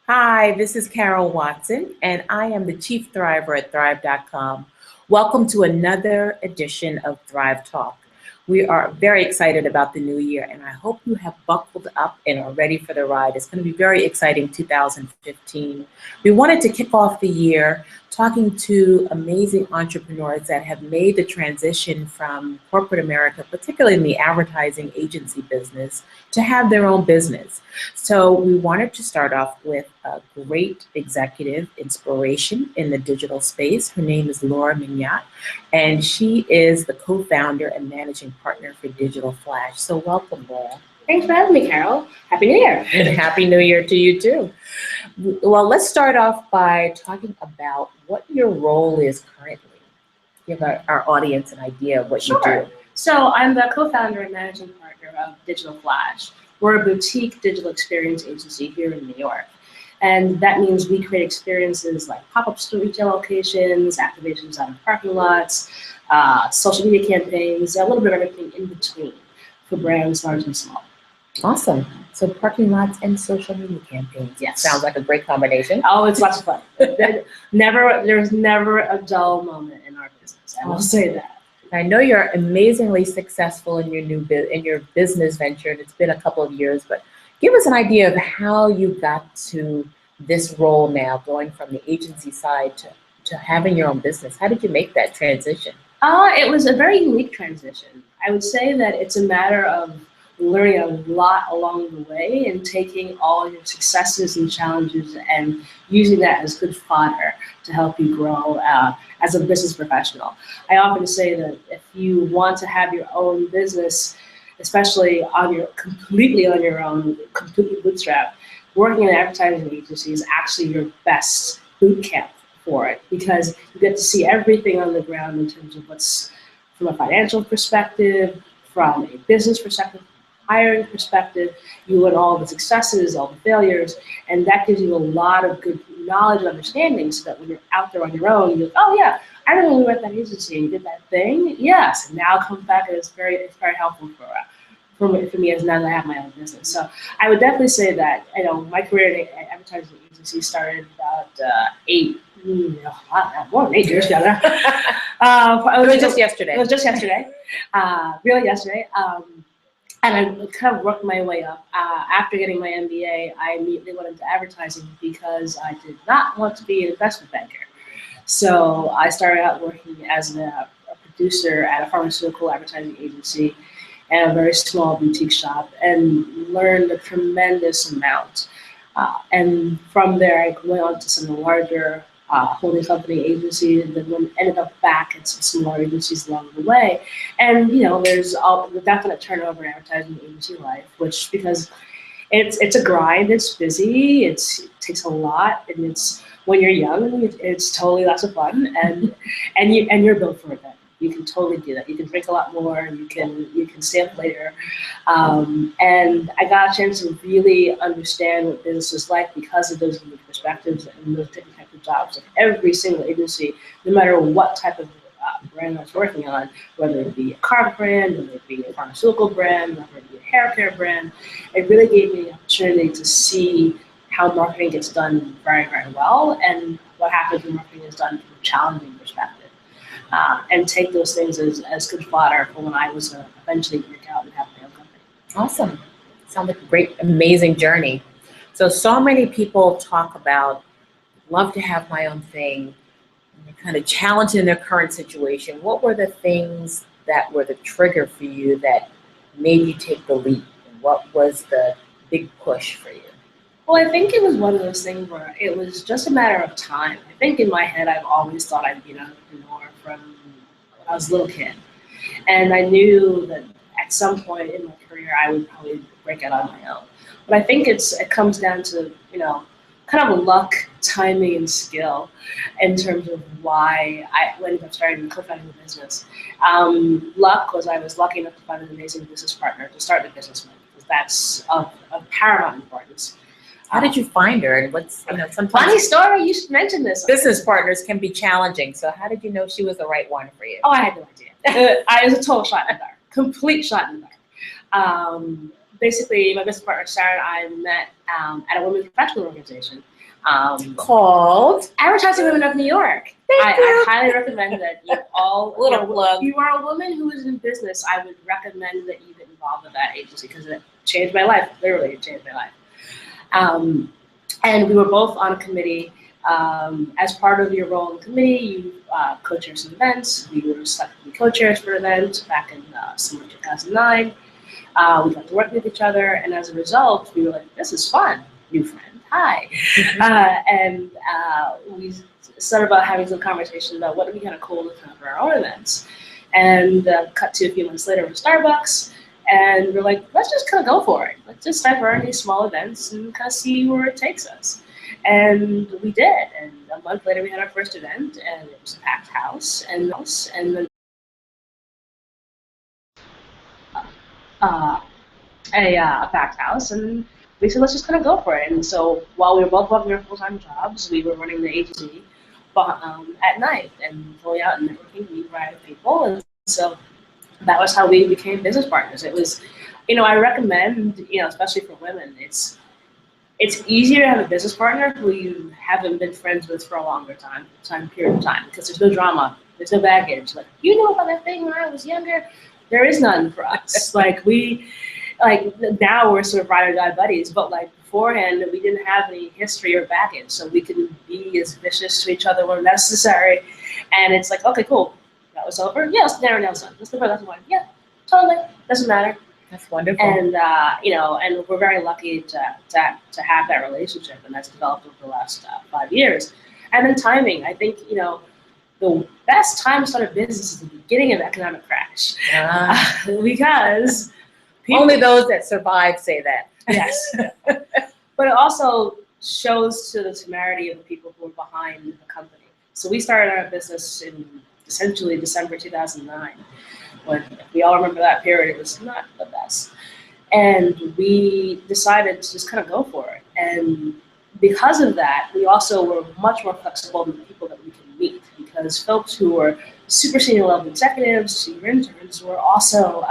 Hi, this is Carol Watson, and I am the Chief Thriver at Thrive.com. Welcome to another edition of Thrive Talk. We are very excited about the new year, and I hope you have buckled up and are ready for the ride. It's going to be very exciting 2015. We wanted to kick off the year talking to amazing entrepreneurs that have made the transition from corporate America, particularly in the advertising agency business, to have their own business. So we wanted to start off with a great executive inspiration in the digital space. Her name is Laura Mignott, and she is the co-founder and managing partner for Digital Flash. So welcome, Laura. Thanks for having me, Carol. Happy New Year. And Happy New Year to you too. Well, let's start off by talking about what your role is currently. Give our audience an idea of what you do. So I'm the co-founder and managing partner of Digital Flash. We're a boutique digital experience agency here in New York. And that means we create experiences like pop-up store retail locations, activations out of parking lots, social media campaigns, a little bit of everything in between for brands large and small. Awesome. So parking lots and social media campaigns. Yes. Sounds like a great combination. Oh, it's lots of fun. There's never a dull moment in our business. I will say that. I know you're amazingly successful in your business venture, and it's been a couple of years, but give us an idea of how you got to this role now, going from the agency side to having your own business. How did you make that transition? It was a very unique transition. I would say that it's a matter of learning a lot along the way and taking all your successes and challenges and using that as good fodder to help you grow as a business professional. I often say that if you want to have your own business, especially completely on your own, completely bootstrapped, working in an advertising agency is actually your best boot camp for it, because you get to see everything on the ground in terms of what's from a financial perspective, from a business perspective, hiring perspective. You learn all the successes, all the failures, and that gives you a lot of good knowledge and understanding so that when you're out there on your own, you're like, oh yeah, I remember when we were at that agency and you did that thing. Yes, and now it comes back and it's very helpful for me as now that I have my own business. So I would definitely say that, my career in advertising agency started about more than 8 years ago now. It was just yesterday. It was just yesterday, really yesterday. And I kind of worked my way up. After getting my MBA, I immediately went into advertising because I did not want to be an investment banker. So I started out working as a producer at a pharmaceutical advertising agency and a very small boutique shop, and learned a tremendous amount. And from there, I went on to some larger holding company agencies, and then ended up back at some smaller agencies along the way. And there's the definite turnover in advertising agency life, which, because it's a grind, it's busy, it takes a lot, and it's when you're young, it's totally lots of fun, and you're built for it. Then you can totally do that. You can drink a lot more. You can stay up later, and I got a chance to really understand what business is like because of those unique perspectives and those different types of jobs. Like every single agency, no matter what type of brand I was working on, whether it be a car brand, whether it be a pharmaceutical brand, whether it be a hair care brand, it really gave me the opportunity to see how marketing gets done very, very well, and what happens when marketing is done from a challenging perspective. And take those things as good fodder for when I was going to eventually break out and have my own company. Awesome. Sounds like a great, amazing journey. So many people talk about, love to have my own thing, and they're kind of challenged in their current situation. What were the things that were the trigger for you that made you take the leap? And what was the big push for you? Well, I think it was one of those things where it was just a matter of time. I think in my head, I've always thought I'd be an entrepreneur from when I was a little kid. And I knew that at some point in my career, I would probably break out on my own. But I think it comes down to, kind of luck, timing, and skill in terms of why I ended up starting and co-founding the business. Luck was I was lucky enough to find an amazing business partner to start the business with, because that's of paramount importance. How did you find her? And what's, sometimes Funny story, you should mention this. business partners can be challenging. So how did you know she was the right one for you? Oh, I had no idea. I was a total shot in the dark, complete shot in the dark. basically, my business partner Sarah and I met at a women's professional organization Called Advertising Women of New York. I highly recommend that you all, plug. if you are a woman who is in business, I would recommend that you get involved with that agency because it changed my life. Literally, it changed my life. And we were both on a committee. As part of your role in the committee, you co-chair some events. We were selected to be co-chairs for an event back in summer 2009. We got to work with each other, and as a result, we were like, this is fun. New friend, hi. And we started about having some conversation about what would be kind of cool to have for our own events. And cut to a few months later with Starbucks, and we're like, let's just kind of go for it. Let's just start running these small events and kind of see where it takes us. And we did. And a month later, we had our first event, and it was a packed house, and then a packed house, and we said, let's just kind of go for it. And so while we were both working our full-time jobs, we were running the agency at night and going out and networking, meeting variety of people. And so that was how we became business partners. It was, I recommend, especially for women, it's easier to have a business partner who you haven't been friends with for a longer period of time, because there's no drama, there's no baggage. Like, you know about that thing when I was younger? There is none for us. Now we're sort of ride or die buddies, but beforehand, we didn't have any history or baggage, so we could be as vicious to each other when necessary. And it's like, okay, cool, that was over. Yeah, let's narrow down some. Let's go for that one. Yeah, totally, doesn't matter. That's wonderful. And and we're very lucky to have that relationship, and that's developed over the last 5 years. And then timing, I think the best time to start a business is the beginning of economic crash, because only those that survive say that. Yes, but it also shows to the temerity of the people who are behind the company. So we started our business in essentially December 2009. When, if we all remember that period, it was not the best. And we decided to just kind of go for it. And because of that, we also were much more flexible in the people that we can meet, because folks who were super senior level executives, senior interns, were also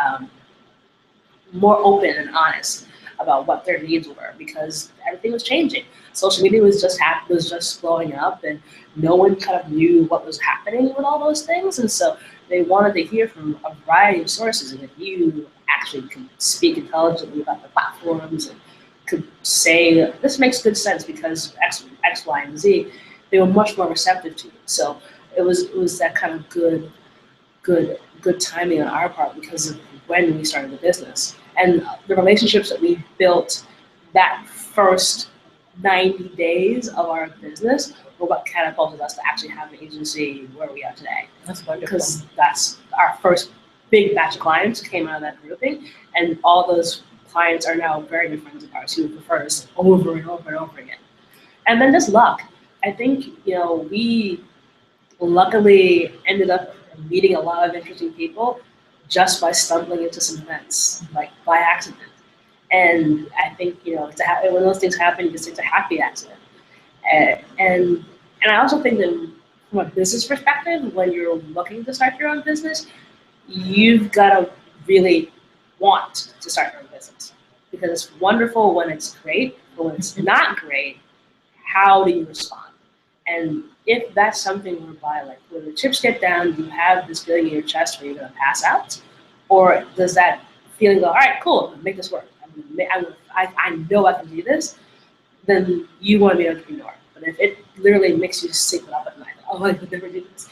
more open and honest about what their needs were, because everything was changing. Social media was just blowing up, and no one kind of knew what was happening with all those things. And so they wanted to hear from a variety of sources, and if you actually could speak intelligently about the platforms and could say, this makes good sense because X, Y, and Z, they were much more receptive to it. So it was that kind of good timing on our part because of when we started the business. And the relationships that we built that first 90 days of our business were what catapulted us to actually have an agency where we are today. That's wonderful. Because that's our first big batch of clients came out of that grouping, and all those clients are now very good friends of ours who refer us over and over and over again. And then just luck. I think, we luckily ended up meeting a lot of interesting people just by stumbling into some events, by accident. And I think, when those things happen, it's a happy accident. And I also think that from a business perspective, when you're looking to start your own business, you've got to really want to start your own business, because it's wonderful when it's great, but when it's not great, how do you respond? And if that's something whereby, when the chips get down, you have this feeling in your chest where you're going to pass out, or does that feeling go, all right, cool, I'm going to make this work. I know I can do this, then you want to be an entrepreneur. But if it literally makes you sleep up at night, oh, I could never do this,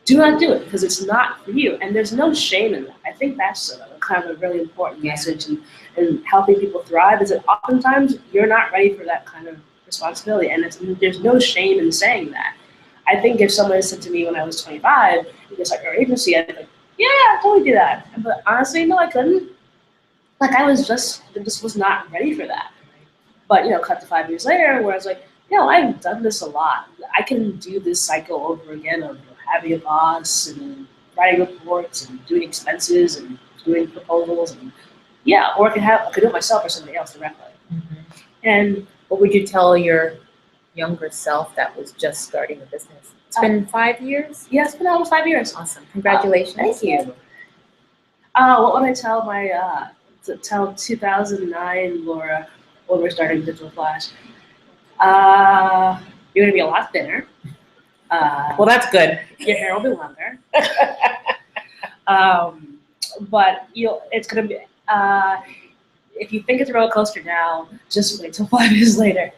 do not do it, because it's not for you. And there's no shame in that. I think that's kind of a really important message in helping people thrive, is that oftentimes you're not ready for that kind of responsibility. And there's no shame in saying that. I think if someone said to me when I was 25, you can start your agency, I'd be like, yeah, I'll totally do that. But honestly, no, I couldn't. I just was not ready for that. But, cut to 5 years later, where I was like, I've done this a lot. I can do this cycle over again of having a boss and writing reports and doing expenses and doing proposals, and or I could do it myself or somebody else directly. Mm-hmm. And what would you tell your younger self that was just starting a business? It's been 5 years? Yeah, it's been almost 5 years. Awesome. Congratulations. Thank you. What would I tell my to tell 2009 Laura when we're starting Digital Flash, you're gonna be a lot thinner. Well, that's good. Your hair will be longer. But it's gonna be. If you think it's a roller coaster now, just wait till 5 years later,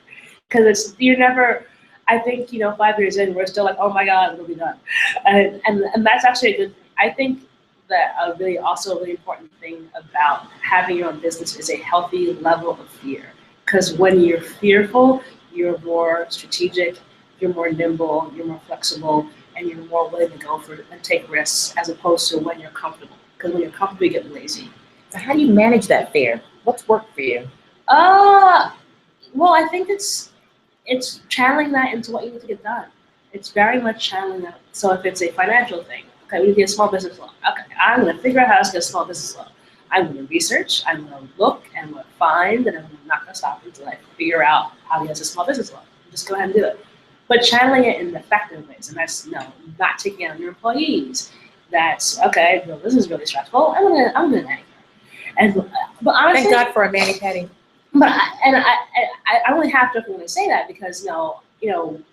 because you're never. I think 5 years in, we're still like, oh my God, it'll be done, and that's actually a good thing. I think that a really important thing about having your own business is a healthy level of fear, because when you're fearful, you're more strategic, you're more nimble, you're more flexible, and you're more willing to go for and take risks, as opposed to when you're comfortable. Because when you're comfortable, you get lazy. So how do you manage that fear? What's worked for you? Well, I think it's channeling that into what you need to get done. It's very much channeling that. So if it's a financial thing, okay, we need to get a small business loan. Okay, I'm going to figure out how to get a small business loan. I'm going to research, I'm going to look, and I'm going to find, and I'm not going to stop until I figure out how to get a small business loan. Just go ahead and do it. But channeling it in effective ways, and that's not taking out your employees. That's okay. Well, this is really stressful. I'm gonna nanny her. And but honestly, thank God for a mani pedi. But I only have to when I say that, because you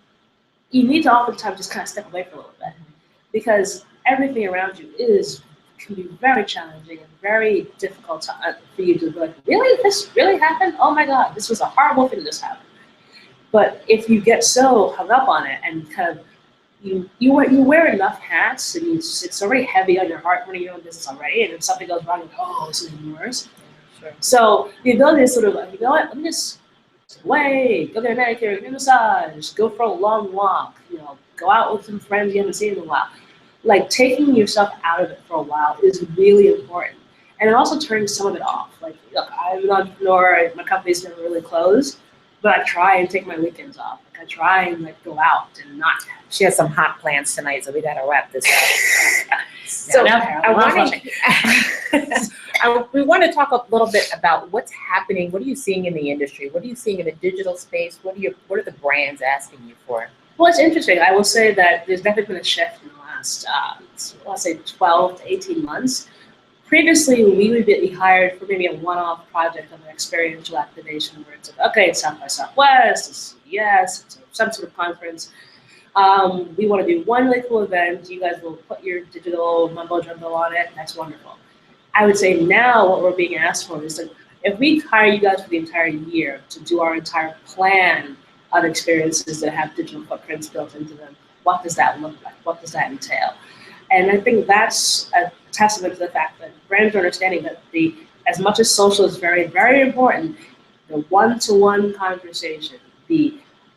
need to oftentimes just kind of step away for a little bit, because everything around you can be very challenging and very difficult for you to be like, really, this really happened? Oh my God, this was a horrible thing that just happened. But if you get so hung up on it and kind of you wear enough hats, and it's already heavy on your heart running your own business already, and if something goes wrong, you're like, oh, this is even worse. Sure. So the ability to sort of like, let me just wait, go get a manicure, get a massage, go for a long walk, go out with some friends you haven't seen in a while. Like, taking yourself out of it for a while is really important. And then also turning some of it off. Like, look, I'm an entrepreneur, my company's never really closed, but I try and take my weekends off. Like, I try and go out and not. She has some hot plans tonight, so we gotta wrap this up. So we want to talk a little bit about what's happening. What are you seeing in the industry? What are you seeing in the digital space? What are the brands asking you for? Well, it's interesting. I will say that there's definitely been a shift in the last, let's say, 12 to 18 months. Previously, we would be hired for maybe a one-off project of an experiential activation where it's like, okay, it's South by Southwest, it's CES, it's some sort of conference. We want to do one really cool event. You guys will put your digital mumbo jumbo on it. That's wonderful. I would say now what we're being asked for is, like, if we hire you guys for the entire year to do our entire plan of experiences that have digital footprints built into them, what does that look like? What does that entail? And I think that's a testament to the fact that brands are understanding that as much as social is very, very important, the one-to-one conversation,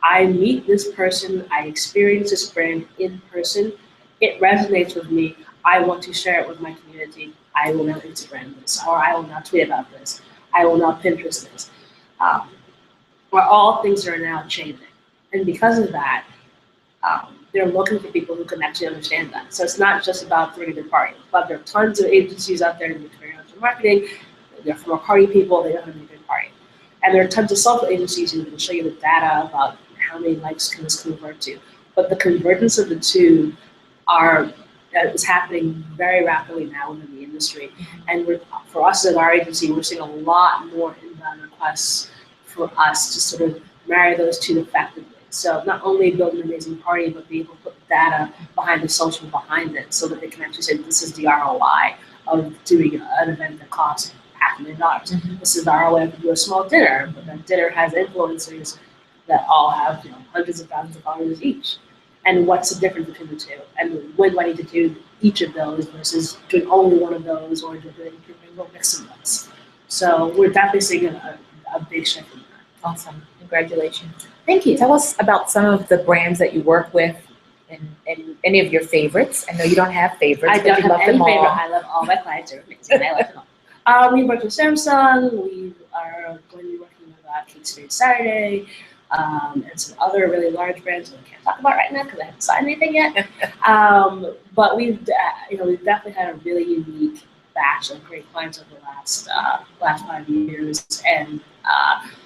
I meet this person, I experience this brand in person, it resonates with me, I want to share it with my community, I will now Instagram this, or I will now tweet about this, I will now Pinterest this. Where all things are now changing. And because of that, they're looking for people who can actually understand that. So it's not just about throwing a good party, but there are tons of agencies out there doing experiential marketing. They're from a party people, they know how to make a good party. And there are tons of social agencies who can show you the data about how many likes can this convert to. But the convergence of the two is happening very rapidly now within the industry. And for us as our agency, we're seeing a lot more inbound requests for us to sort of marry those two effectively. So not only build an amazing party, but be able to put data behind the social behind it, so that they can actually say, this is the ROI of doing an event that costs $500,000. Mm-hmm. This is the ROI of do a small dinner, but that dinner has influencers that all have hundreds of thousands of dollars each. And what's the difference between the two? And when do I need to do each of those versus doing only one of those, or doing a mix of those? So we're definitely seeing a big shift in that. Awesome. Congratulations. Thank you. Tell us about some of the brands that you work with and any of your favorites. I know you don't have favorites. I don't have any favorite. I love all my clients. Are amazing. I love them all. We work with Samsung. We are going to be working with Kate Spade Saturday, and some other really large brands that I can't talk about right now because I haven't signed anything yet. But we've definitely had a really unique batch of great clients over the last 5 years. And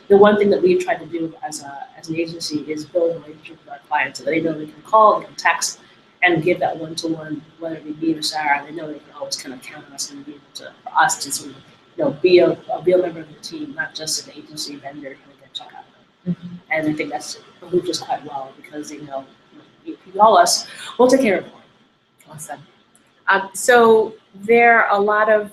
the one thing that we've tried to do as an agency is build a relationship with our clients, so they know they can call, they can text, and give that one-to-one, whether it be me or Sarah. They know they can always kind of count on us and be able for us to sort of be a real member of the team, not just an agency vendor who can check out. Mhm. And I think that's moved us quite well because if you call us, we'll take care of it. Awesome. So there are a lot of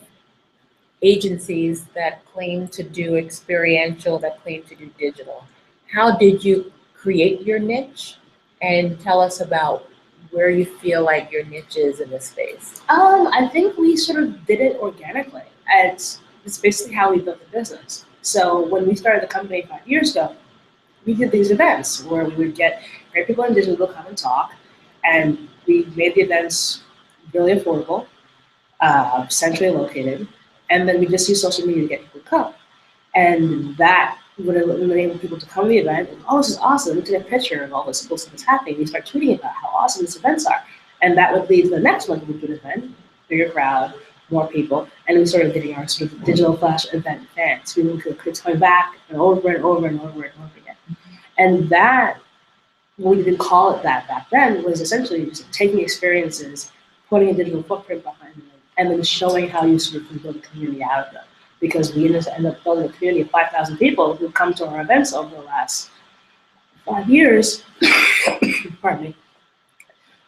agencies that claim to do experiential, that claim to do digital. How did you create your niche? And tell us about where you feel like your niche is in this space. I think we sort of did it organically. It's basically how we built the business. So when we started the company 5 years ago, we did these events where we would get great people in digital to come and talk, and we made the events really affordable, centrally located, and then we just use social media to get people to come. And that would enable people to come to the event and, oh, this is awesome, let me take a picture of all this cool stuff that's happening. We start tweeting about how awesome these events are. And that would lead to the next one, we do an event, bigger crowd, more people, and we started getting our sort of digital flash event fans. We would keep coming back and over and over and over and over again. And that, we didn't call it that back then, was essentially just taking experiences, putting a digital footprint behind them, and then showing how you sort of can build a community out of them. Because we end up building a community of 5,000 people who've come to our events over the last 5 years, pardon me,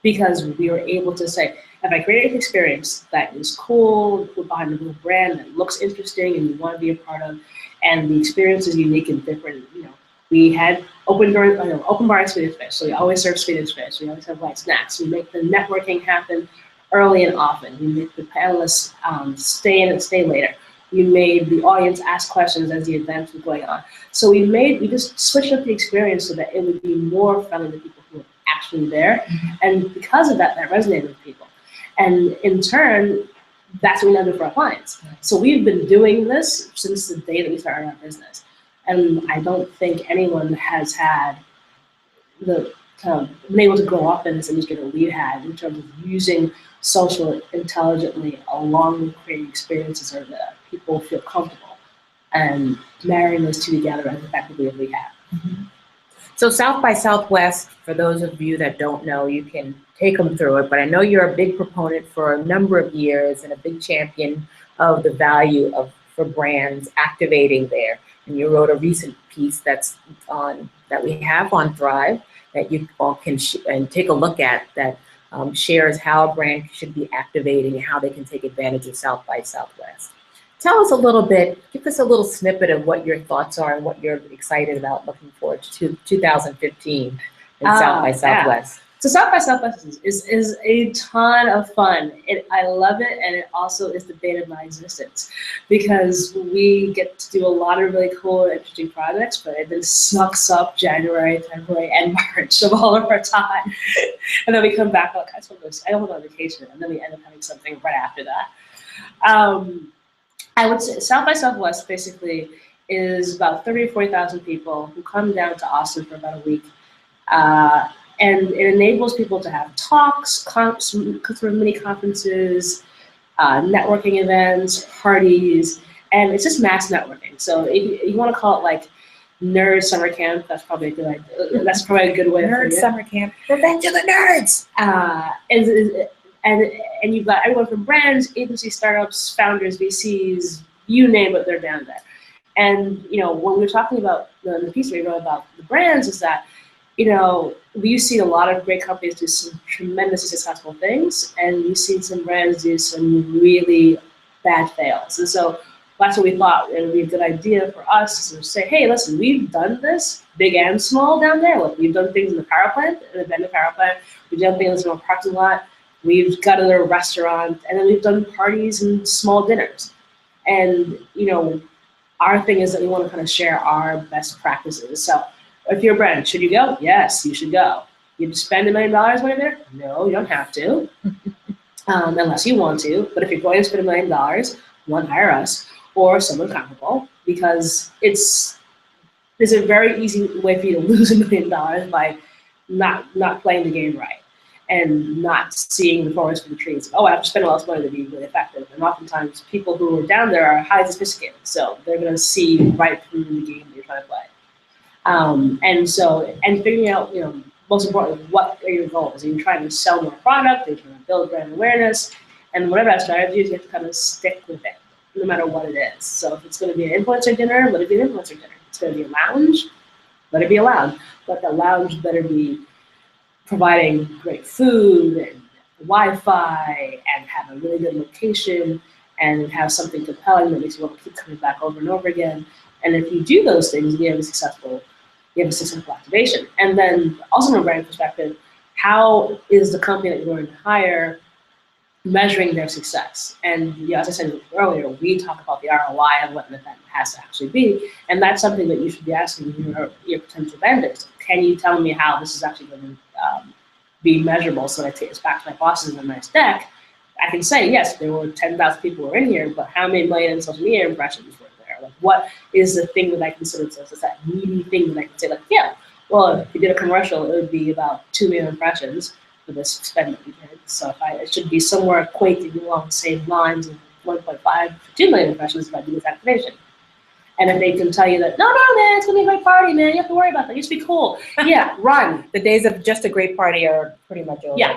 because we were able to say, if I create an experience that is cool, put behind a little brand that looks interesting and you want to be a part of, and the experience is unique and different, we had open bar Swedish fish, so we always serve Swedish fish. We always have light snacks. We make the networking happen early and often. We make the panelists stay in and stay later. We made the audience ask questions as the event was going on. So we just switched up the experience so that it would be more friendly to people who were actually there. And because of that, that resonated with people. And in turn, that's what we now do for our clients. So we've been doing this since the day that we started our business. And I don't think anyone has had been able to grow up in this industry that we had in terms of using social intelligently along with creating experiences so that people feel comfortable and marrying those two together as effectively as we have. Mm-hmm. So South by Southwest, for those of you that don't know, you can take them through it, but I know you're a big proponent for a number of years and a big champion of the value for brands activating there. And you wrote a recent piece that we have on Thrive that you all can and take a look at that shares how a brand should be activating and how they can take advantage of South by Southwest. Tell us a little bit, give us a little snippet of what your thoughts are and what you're excited about looking forward to 2015 in South by Southwest. Yeah. So South by Southwest is a ton of fun. I love it, and it also is the bane of my existence because we get to do a lot of really cool and interesting projects, but it then sucks up January, February, and March of all of our time. And then we come back, like, I don't want to go on vacation, and then we end up having something right after that. I would say South by Southwest basically is about 30 or 40,000 people who come down to Austin for about a week. And it enables people to have talks, sort of mini conferences, networking events, parties, and it's just mass networking. So if you want to call it like nerd summer camp, that's probably a good idea. That's probably a good way. Nerd summer camp, revenge of the nerds. And you've got everyone from brands, agencies, startups, founders, VCs, you name it, they're down there. And when we're talking about the piece we wrote about the brands, is that we've seen a lot of great companies do some tremendously successful things, and we've seen some brands do some really bad fails. And so that's what we thought it would be a good idea for us to say, hey, listen, we've done this, big and small down there. Look, we've done things in the power plant, we've done things in a parking lot, we've got a restaurant, and then we've done parties and small dinners. And our thing is that we want to kind of share our best practices. So if you're a brand, should you go? Yes, you should go. You spend $1 million when you're there? No, you don't have to, unless you want to. But if you're going to spend $1 million, one, hire us or someone comparable, because there's a very easy way for you to lose $1 million by not playing the game right and not seeing the forest for the trees. Oh, I have to spend a lot of money to be really effective. And oftentimes, people who are down there are highly sophisticated, so they're going to see right through the game that you're trying to play. And figuring out, most importantly, what are your goals? Are you trying to sell more product? Are you trying to build brand awareness? And whatever that strategy is, you have to kind of stick with it. no matter what it is. So if it's going to be an influencer dinner, let it be an influencer dinner. If it's going to be a lounge, let it be a lounge. But the lounge better be providing great food and Wi-Fi and have a really good location and have something compelling that makes you want to keep coming back over and over again. And if you do those things, you have a successful activation. And then also from a brand perspective, how is the company that you're going to hire measuring their success? And as I said earlier, we talk about the ROI of what an event has to actually be, and that's something that you should be asking your potential vendors. Can you tell me how this is actually going to be measurable, so that I take this back to my bosses in a nice deck? I can say, yes, there were 10,000 people who were in here, but how many million social media impressions were there? Like, what is the thing that I can sort of say, is that meaty thing that I can say, like, yeah, well, if you did a commercial, it would be about 2 million impressions for this spend that we did. So it should be somewhere equating along the same lines of 1.5 to 2 million impressions if I do this activation. And if they can tell you that, no, man, it's gonna be a great party, man, you have to worry about that, just be cool. Yeah, run. The days of just a great party are pretty much over. Yeah,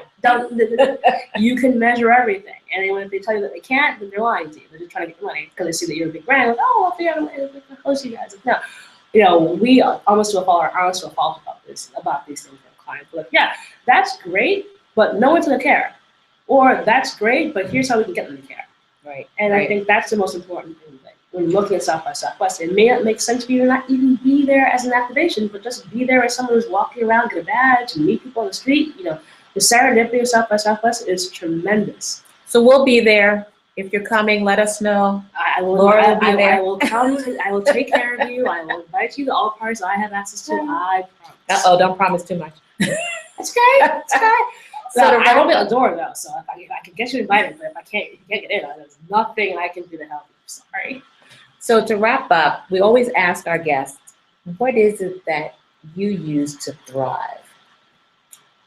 you can measure everything. And then if they tell you that they can't, then they're lying to you. They're just trying to get the money because they see that you're a big brand. Like, oh, I'll figure out a way to host you guys. Like, no, we almost to a fault about these things with our clients. We're like, yeah, that's great, but no one's gonna care. Or that's great, but here's how we can get them to care. Right. And I think that's the most important thing. When looking at South by Southwest, it may not make sense for you to not even be there as an activation, but just be there as someone who's walking around, get a badge, and meet people on the street. The serendipity of South by Southwest is tremendous. So we'll be there. If you're coming, let us know. Laura will be there. I will come. I will take care of you. I will invite you to all parties I have access to. I promise. Don't promise too much. It's okay. It's okay. So I won't be at the door though. So if I can get you invited, but if I can't, you can't get in. There's nothing I can do to help you. Sorry. So to wrap up, we always ask our guests, what is it that you use to thrive?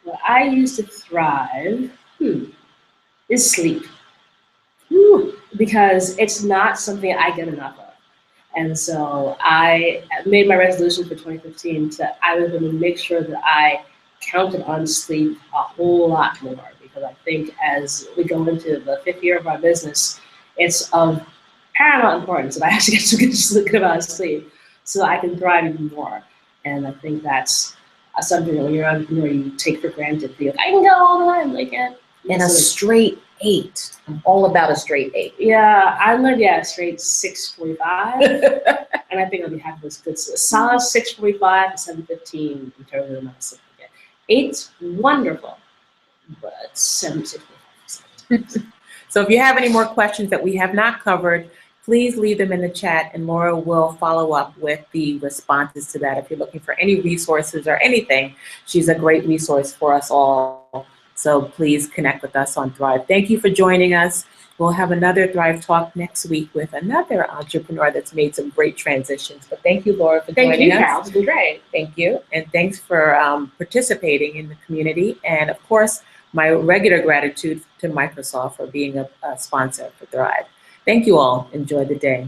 What I use to thrive is sleep. Because it's not something I get enough of. And so I made my resolution for 2015 that I was going to make sure that I counted on sleep a whole lot more, because I think as we go into the 5th year of our business, it's of paramount importance that I actually get a good amount of sleep so that I can thrive even more. And I think that's something that when you're an entrepreneur, you take for granted. I can go all the time, like, and a straight 8. I'm all about a straight 8. Yeah, I'm like, straight 6:45. And I think I'll be happy with a solid 6:45 to 7:15 in terms of the amount of sleep I get. 8's wonderful, but 6:45. So if you have any more questions that we have not covered, please leave them in the chat and Laura will follow up with the responses to that. If you're looking for any resources or anything, she's a great resource for us all. So please connect with us on Thrive. Thank you for joining us. We'll have another Thrive Talk next week with another entrepreneur that's made some great transitions. But thank you, Laura, for joining us. Thank you, Carol. It's been great. Thank you. And thanks for participating in the community. And of course, my regular gratitude to Microsoft for being a sponsor for Thrive. Thank you all. Enjoy the day.